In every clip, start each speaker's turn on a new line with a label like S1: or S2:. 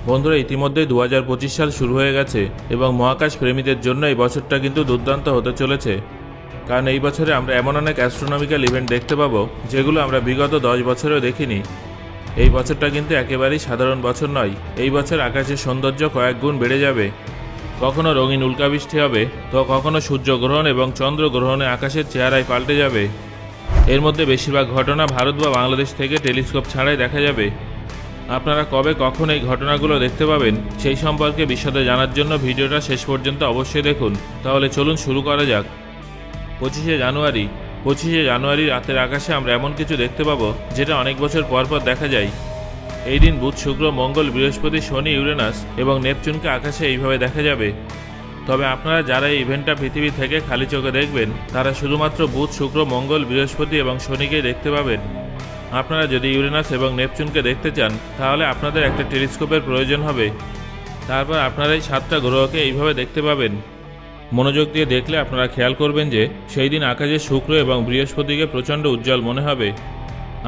S1: বন্ধুরা, ইতিমধ্যেই 2025 সাল শুরু হয়ে গেছে এবং মহাকাশ প্রেমীদের জন্য এই বছরটা কিন্তু দুর্দান্ত হতে চলেছে। কারণ এই বছরে আমরা এমন অনেক অ্যাস্ট্রোনমিক্যাল ইভেন্ট দেখতে পাবো যেগুলো আমরা বিগত 10 বছরেও দেখিনি। এই বছরটা কিন্তু একেবারেই সাধারণ বছর নয়। এই বছর আকাশের সৌন্দর্য কয়েক গুণ বেড়ে যাবে। কখনো রঙিন উল্কাবৃষ্টি হবে, তো কখনো সূর্যগ্রহণ এবং চন্দ্রগ্রহণে আকাশের চেহারায় পাল্টে যাবে। এর মধ্যে বেশিরভাগ ঘটনা ভারত বা বাংলাদেশ থেকে টেলিস্কোপ ছাড়াই দেখা যাবে। আপনারা কবে কখন এই ঘটনাগুলো দেখতে পাবেন সেই সম্পর্কে বিশদে জানার জন্য ভিডিওটা শেষ পর্যন্ত অবশ্যই দেখুন। তাহলে চলুন শুরু করা যাক। 25শে জানুয়ারি রাতের আকাশে আমরা এমন কিছু দেখতে পাবো যেটা অনেক বছর পর পর দেখা যায়। এই দিন বুধ, শুক্র, মঙ্গল, বৃহস্পতি, শনি, ইউরেনাস এবং নেপচুনকে আকাশে এইভাবে দেখা যাবে। তবে আপনারা যারা এই ইভেন্টটা পৃথিবী থেকে খালি চোখে দেখবেন তারা শুধুমাত্র বুধ, শুক্র, মঙ্গল, বৃহস্পতি এবং শনিকেই দেখতে পাবেন। আপনারা যদি ইউরেনাস এবং নেপচুনকে দেখতে চান তাহলে আপনাদের একটা টেলিস্কোপের প্রয়োজন হবে। তারপর আপনারা এই 7টা গ্রহকে এইভাবে দেখতে পাবেন। মনোযোগ দিয়ে দেখলে আপনারা খেয়াল করবেন যে সেই দিন আকাশে শুক্র এবং বৃহস্পতিকে প্রচণ্ড উজ্জ্বল মনে হবে।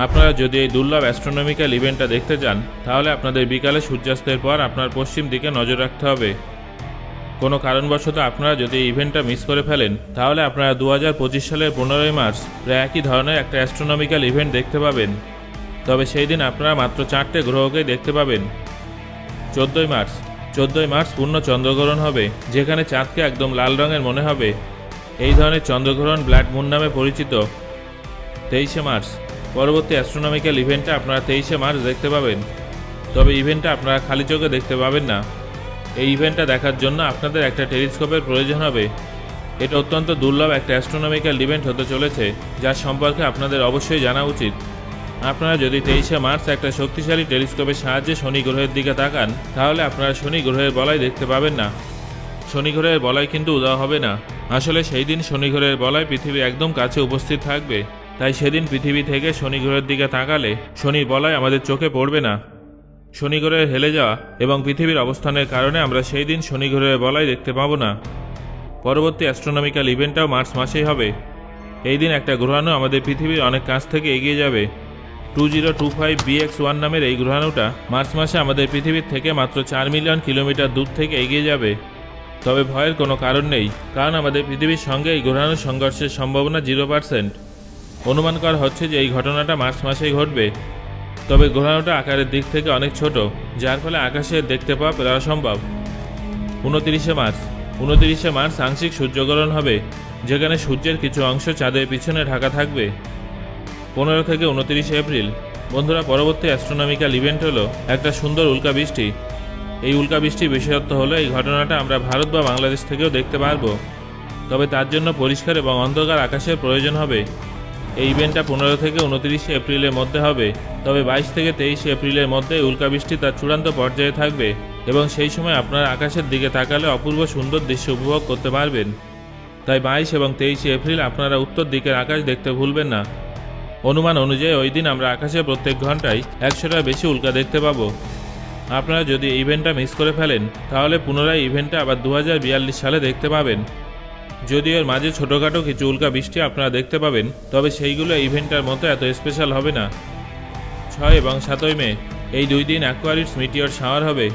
S1: আপনারা যদি এই দুর্লভ অ্যাস্ট্রোনমিক্যাল ইভেন্টটা দেখতে চান তাহলে আপনাদের বিকালে সূর্যাস্তের পর আপনার পশ্চিম দিকে নজর রাখতে হবে। কোনো কারণবশত আপনারা যদি এই ইভেন্টটা মিস করে ফেলেন তাহলে আপনারা 2025 সালের 15ই মার্চ প্রায় একই ধরনের একটা অ্যাস্ট্রোনমিক্যাল ইভেন্ট দেখতে পাবেন। তবে সেই দিন আপনারা মাত্র 4টে গ্রহকেই দেখতে পাবেন। 14ই মার্চ পূর্ণ চন্দ্রগ্রহণ হবে, যেখানে চাঁদকে একদম লাল রঙের মনে হবে। এই ধরনের চন্দ্রগ্রহণ ব্লাড মুন নামে পরিচিত। 23শে মার্চ পরবর্তী অ্যাস্ট্রোনমিক্যাল ইভেন্টটা আপনারা 23শে মার্চ দেখতে পাবেন। তবে ইভেন্টটা আপনারা খালি চোখে দেখতে পাবেন না। এই ইভেন্টটা দেখার জন্য আপনাদের একটা টেলিস্কোপের প্রয়োজন হবে। এটা অত্যন্ত দুর্লভ একটা অ্যাস্ট্রোনমিক্যাল ইভেন্ট হতে চলেছে, যার সম্পর্কে আপনাদের অবশ্যই জানা উচিত। আপনারা যদি 23শে মার্চ একটা শক্তিশালী টেলিস্কোপের সাহায্যে শনি গ্রহের দিকে তাকান তাহলে আপনারা শনি গ্রহের বলয় দেখতে পাবেন না। শনি গ্রহের বলয় কিন্তু উধাও হবে না। আসলে সেই দিন শনি গ্রহের বলয় পৃথিবীর একদম কাছে উপস্থিত থাকবে। তাই সেদিন পৃথিবী থেকে শনি গ্রহের দিকে তাকালে শনির বলয় আমাদের চোখে পড়বে না। শনি গ্রহের হেলে যাওয়া এবং পৃথিবীর অবস্থানের কারণে আমরা সেই দিন শনি গ্রহের বলয় দেখতে পাবো না। পরবর্তী অ্যাস্ট্রোনমিক্যাল ইভেন্টটাও মার্চ মাসেই হবে। এই দিন একটা গ্রহাণু আমাদের পৃথিবীর অনেক কাছ থেকে এগিয়ে যাবে। 2025 BX1 নামের এই গ্রহাণুটা মার্চ মাসে আমাদের পৃথিবীর থেকে মাত্র 4 মিলিয়ন কিলোমিটার দূর থেকে এগিয়ে যাবে। তবে ভয়ের কোনো কারণ নেই, কারণ আমাদের পৃথিবীর সঙ্গে এই গ্রহাণুর সংঘর্ষের সম্ভাবনা 0%। অনুমান করা হচ্ছে যে এই ঘটনাটা মার্চ মাসেই ঘটবে। তবে গ্রহাণুটা আকারের দিক থেকে অনেক ছোট, যার ফলে আকাশে দেখতে পাওয়া প্রায় অসম্ভব। 29শে মার্চ আংশিক সূর্যগ্রহণ হবে, যেখানে সূর্যের কিছু অংশ চাঁদের পিছনে ঢাকা থাকবে। 15 থেকে 29 এপ্রিল বন্ধুরা, পরবর্তী অ্যাস্ট্রোনমিক্যাল ইভেন্ট হলো একটা সুন্দর উল্কাবৃষ্টি। এই উল্কাবৃষ্টির বিশেষত্ব হলো এই ঘটনাটা আমরা ভারত বা বাংলাদেশ থেকেও দেখতে পারবো। তবে তার জন্য পরিষ্কার এবং অন্ধকার আকাশের প্রয়োজন হবে। এই ইভেন্টটা 15 থেকে 29 এপ্রিলের মধ্যে হবে। তবে 22 থেকে 23 এপ্রিলের মধ্যে উল্কাবৃষ্টি তার চূড়ান্ত পর্যায়ে থাকবে এবং সেই সময় আপনারা আকাশের দিকে তাকালে অপূর্ব সুন্দর দৃশ্য উপভোগ করতে পারবেন। তাই 22 এবং 23 এপ্রিল আপনারা উত্তর দিকের আকাশ দেখতে ভুলবেন না। অনুমান অনুযায়ী ওই দিন আমরা আকাশে প্রত্যেক ঘন্টায় 100টার বেশি উল্কা দেখতে পাবো। আপনারা যদি ইভেন্টটা মিস করে ফেলেন তাহলে পুনরায় ইভেন্টটা আবার 2042 সালে দেখতে পাবেন। যদিও এর মাঝে ছোটোখাটো কিছু উল্কা বৃষ্টি আপনারা দেখতে পাবেন, তবে সেইগুলো ইভেন্টটার মতো এত স্পেশাল হবে না। 6 এবং 7ই মে এই 2 দিন অ্যাকোয়ারিডস মিটিওর শাওয়ার হবে।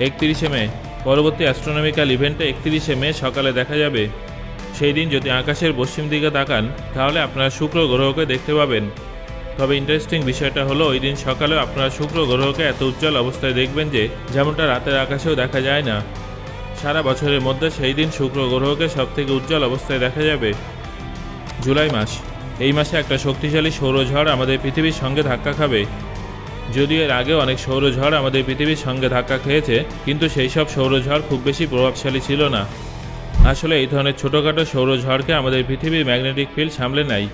S1: 31শে মে পরবর্তী অ্যাস্ট্রোনমিক্যাল ইভেন্টে 31শে মে সকালে দেখা যাবে। সেই দিন যদি আকাশের পশ্চিম দিকে তাকান তাহলে আপনারা শুক্র গ্রহকে দেখতে পাবেন। তবে ইন্টারেস্টিং বিষয়টা হলো ওই দিন সকালেও আপনারা শুক্র গ্রহকে এত উজ্জ্বল অবস্থায় দেখবেন যে যেমনটা রাতের আকাশেও দেখা যায় না। সারা বছরের মধ্যে সেই দিন শুক্র গ্রহকে সবথেকে উজ্জ্বল অবস্থায় দেখা যাবে। জুলাই মাস এই মাসে একটা শক্তিশালী সৌরঝড় আমাদের পৃথিবীর সঙ্গে ধাক্কা খাবে। যদিও এর আগে অনেক সৌরঝড় আমাদের পৃথিবীর সঙ্গে ধাক্কা খেয়েছে, কিন্তু সেই সব সৌরঝড় খুব বেশি প্রভাবশালী ছিল না। আসলে এই ধরনের ছোটোখাটো সৌরঝড়কে আমাদের পৃথিবীর ম্যাগনেটিক ফিল্ড সামলে নেয়।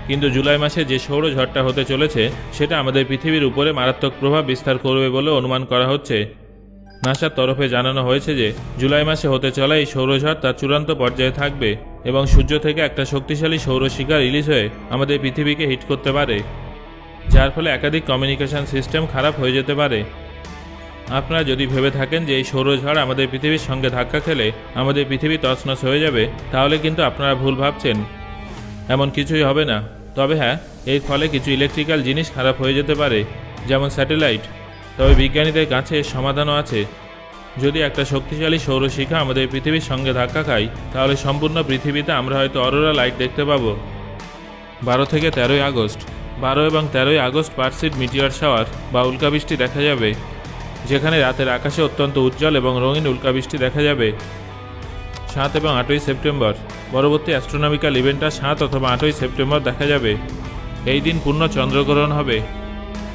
S1: কিন্তু জুলাই মাসে যে সৌরঝড়টা হতে চলেছে সেটা আমাদের পৃথিবীর উপরে মারাত্মক প্রভাব বিস্তার করবে বলে অনুমান করা হচ্ছে। নাসার তরফে জানানো হয়েছে যে জুলাই মাসে হতে চলা এই সৌরঝড় তার চূড়ান্ত পর্যায়ে থাকবে এবং সূর্য থেকে একটা শক্তিশালী সৌরশিখা রিলিজ হয়ে আমাদের পৃথিবীকে হিট করতে পারে, যার ফলে একাধিক কমিউনিকেশন সিস্টেম খারাপ হয়ে যেতে পারে। আপনারা যদি ভেবে থাকেন যে এই সৌরঝড় আমাদের পৃথিবীর সঙ্গে ধাক্কা খেলে আমাদের পৃথিবী তছনছ হয়ে যাবে, তাহলে কিন্তু আপনারা ভুল ভাবছেন। এমন কিছুই হবে না। তবে হ্যাঁ, এর ফলে কিছু ইলেকট্রিক্যাল জিনিস খারাপ হয়ে যেতে পারে, যেমন স্যাটেলাইট। তবে বিজ্ঞানীদের কাছে এর সমাধানও আছে। যদি একটা শক্তিশালী সৌরশিখা আমাদের পৃথিবীর সঙ্গে ধাক্কা খায়, তাহলে সম্পূর্ণ পৃথিবীতে আমরা হয়তো অরোরা লাইট দেখতে পাবো। 12 থেকে 13 আগস্ট। 12 এবং 13 আগস্ট পার্সিড মিটিয়র শাওয়ার বা উল্কাবৃষ্টি দেখা যাবে, যেখানে রাতের আকাশে অত্যন্ত উজ্জ্বল এবং রঙিন উল্কাবৃষ্টি দেখা যাবে। 7 এবং 8ই সেপ্টেম্বর। পরবর্তী অ্যাস্ট্রোনমিক্যাল ইভেন্টটা 7 অথবা 8ই সেপ্টেম্বর দেখা যাবে। এই দিন পূর্ণ চন্দ্রগ্রহণ হবে।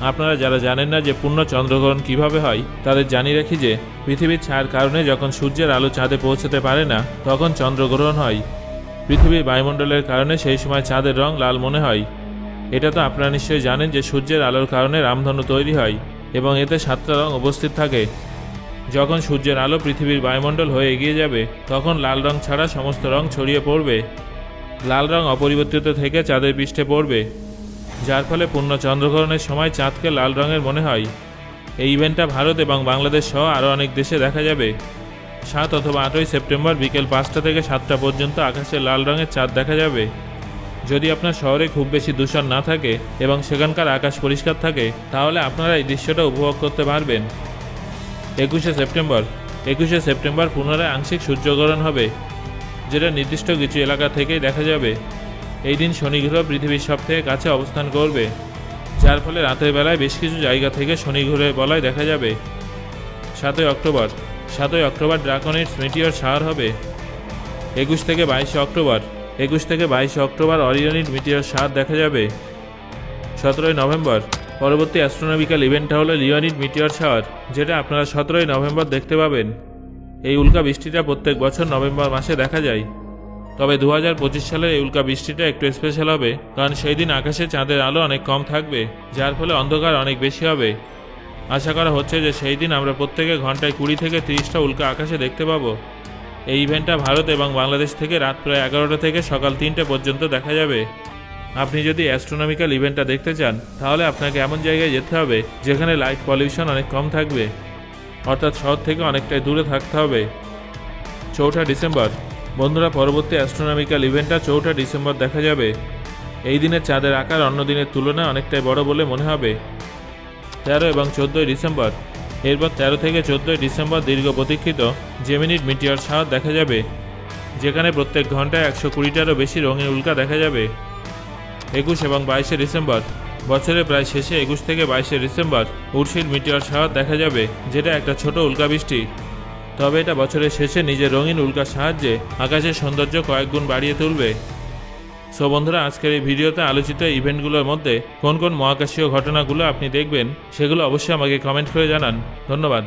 S1: আপনারা যারা জানেন না যে পূর্ণ চন্দ্রগ্রহণ কিভাবে হয়, তাদের জানিয়ে রাখি যে পৃথিবীর ছায়ার কারণে যখন সূর্যের আলো চাঁদে পৌঁছতে পারে না, তখন চন্দ্রগ্রহণ হয়। পৃথিবীর বায়ুমণ্ডলের কারণে সেই সময় চাঁদের রং লাল মনে হয়। এটা তো আপনারা নিশ্চয়ই জানেন যে সূর্যের আলোর কারণে রামধনু তৈরি হয় এবং এতে 7টা রং উপস্থিত থাকে। যখন সূর্যের আলো পৃথিবীর বায়ুমণ্ডল হয়ে এগিয়ে যাবে, তখন লাল রং ছাড়া সমস্ত রং ছড়িয়ে পড়বে। লাল রং অপরিবর্তিত থেকে চাঁদের পৃষ্ঠে পড়বে, যার ফলে পূর্ণ চন্দ্রগ্রহণের সময় চাঁদকে লাল রঙের মনে হয়। এই ইভেন্টটা ভারত এবং বাংলাদেশ সহ আরও অনেক দেশে দেখা যাবে। 7 অথবা 8ই সেপ্টেম্বর বিকেল 5টা থেকে 7টা পর্যন্ত আকাশে লাল রঙের চাঁদ দেখা যাবে। যদি আপনার শহরে খুব বেশি দূষণ না থাকে এবং সেখানকার আকাশ পরিষ্কার থাকে, তাহলে আপনারা এই দৃশ্যটা উপভোগ করতে পারবেন। 21শে সেপ্টেম্বর। 21শে সেপ্টেম্বর পুনরায় আংশিক সূর্যগ্রহণ হবে, যেটা নির্দিষ্ট কিছু এলাকা থেকেই দেখা যাবে। এই দিন শনি গ্রহ পৃথিবীর সবথেকে কাছে অবস্থান করবে, যার ফলে রাতের বেলায় বেশ কিছু জায়গা থেকে শনি গ্রহের বলয় দেখা যাবে। 7ই অক্টোবর। 7ই অক্টোবর ড্রাকনিডস মিটিয়র শাওয়ার হবে। 21 থেকে 22শে অক্টোবর। 21 থেকে 22শে অক্টোবর অরিয়নিড মিটিয়র শাওয়ার দেখা যাবে। 17ই নভেম্বর। পরবর্তী অ্যাস্ট্রোনমিক্যাল ইভেন্টটা হলো লিওনিড মিটিয়র শাওয়ার, যেটা আপনারা 17ই নভেম্বর দেখতে পাবেন। এই উল্কা বৃষ্টিটা প্রত্যেক বছর নভেম্বর মাসে দেখা যায়। তবে 2025 সালের এই উল্কা বৃষ্টিটা একটু স্পেশাল হবে, কারণ সেই দিন আকাশে চাঁদের আলো অনেক কম থাকবে, যার ফলে অন্ধকার অনেক বেশি হবে। আশা করা হচ্ছে যে সেই দিন আমরা প্রত্যেকে ঘন্টায় 20 থেকে 30টা উল্কা আকাশে দেখতে পাবো। এই ইভেন্টটা ভারত এবং বাংলাদেশ থেকে রাত প্রায় 11টা থেকে সকাল 3টে পর্যন্ত দেখা যাবে। আপনি যদি অ্যাস্ট্রোনমিক্যাল ইভেন্টটা দেখতে চান, তাহলে আপনাকে এমন জায়গায় যেতে হবে যেখানে লাইট পলিউশন অনেক কম থাকবে, অর্থাৎ শহর থেকে অনেকটাই দূরে থাকতে হবে। 4ঠা ডিসেম্বর। বন্ধুরা, পরবর্তী অ্যাস্ট্রোনমিক্যাল ইভেন্টটা 4ঠা ডিসেম্বর দেখা যাবে। এই দিনে চাঁদের আকার অন্য দিনের তুলনায় অনেকটাই বড় বলে মনে হবে। 13 এবং 14ই ডিসেম্বর। এরপর 13 থেকে 14ই ডিসেম্বর দীর্ঘ প্রতীক্ষিত জেমিনিড মিটিয়র শাওয়ার দেখা যাবে, যেখানে প্রত্যেক ঘন্টায় 120টারও বেশি রঙিন উল্কা দেখা যাবে। 21 এবং 22শে ডিসেম্বর। বছরের প্রায় শেষে 21 থেকে 22শে ডিসেম্বর উর্সিড মিটিয়র শাওয়ার দেখা যাবে, যেটা একটা ছোট উল্কাবৃষ্টি। তবে এটা বছরের শেষে নিজের রঙিন উল্কার সাহায্যে আকাশের সৌন্দর্য কয়েক গুণ বাড়িয়ে তুলবে। সো বন্ধুরা, আজকের এই ভিডিওতে আলোচিত ইভেন্টগুলোর মধ্যে কোন কোন মহাকাশীয় ঘটনাগুলো আপনি দেখবেন, সেগুলো অবশ্যই আমাকে কমেন্ট করে জানান। ধন্যবাদ।